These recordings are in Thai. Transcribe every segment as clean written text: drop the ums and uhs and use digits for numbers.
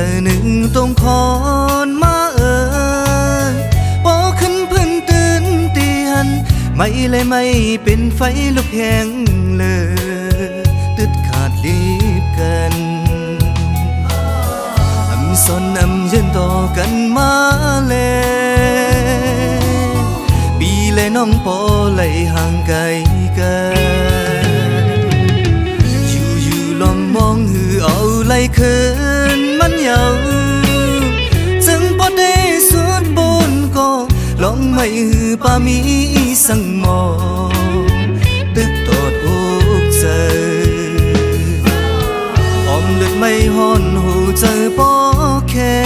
อหนึ่งตรงคอนมาพอขึ้นพื้นตื่นเตียนไม่เลยไม่เป็นไฟลุกแห้งเลยตึดขาดลีบกันสนยืนต่อกันมาเลยปีและน้องปอเลยห่างไกลกันอยู่ลองมองหือเอาไหลคืนมันยาวจึงพอได้สุดบนก็ลองไม่หือป่ามีสังมอตึกตอดอกเจอออมเลือดไม่ห่อนหูเจอปอแค่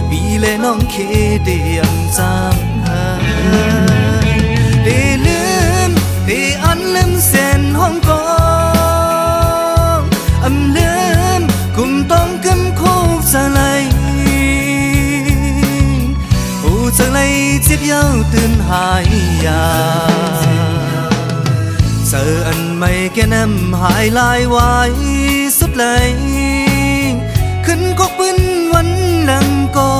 ปีและน้องเคเดียมจางหาได้ลืมได้อันลืมเส้นห้องกองลืมกุมต้องกำโคกจะไหลหูจะไหลจิบเย้าตื่นหายยาเจออันไม่แก่น้ำหายลายไว้สุดเลยขึ้นก็ปืนวันหลังก็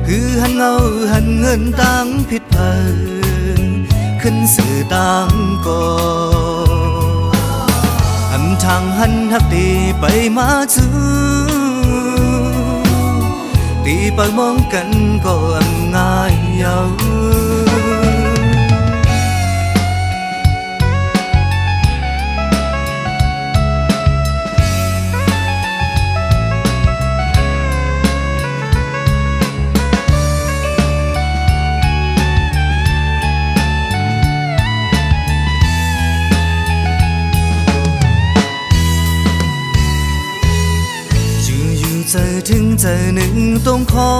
คือหันเงาหันเงินตังผิดเพลินขึ้นสื่อตังก็ทางหันทักตีไปมาจูตีไปมองกันก็ง่ายเยาเจอถึงเจอหนึ่งตรงคอ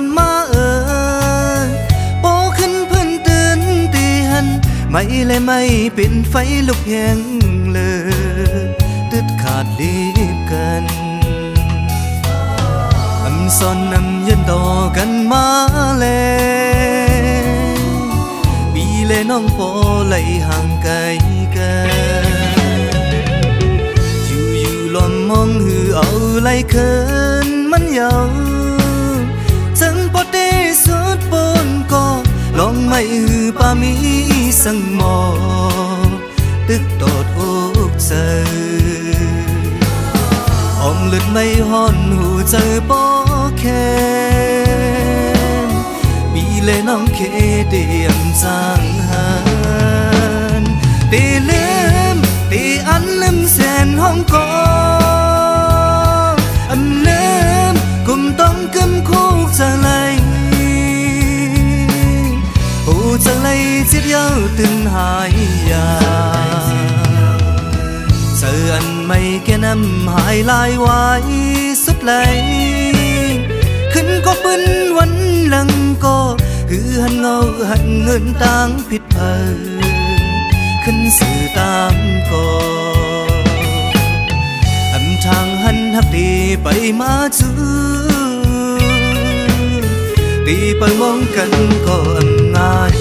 นมาพอขึ้นพื้นตื่นเตียนไม่เลยไม่เป็นไฟลุกแห้งเลยตึดขาดลีบกันสอนยืนต่อกันมาเลยปีและน้องปอเลยห่างไกลกันลองมองหือเอาไหลคืนมันยาวจึงพอได้สุดบนก็ลองไม่หือป่ามีสังมอตึกตอดอกเจออมเลือดไม่ห่อนหูเจอปอแค่ปีและน้องเคเดียมจางหานตีลืมตีอันลืมเส้นห้องกอลืมกุมต้องกำคู่จะไหลหูจะไหลจิบเย้าตื่นหายยาเจออันไม่แก่น้ำหายลายไว้สุดไหลขึ้นก็ปืนวันหลังก็คือหันเงาหันเงินตังผิดเพลินขึ้นสื่อตังก็ทางหันหักตีไปมาจูตีไปมองกันก็ง่าย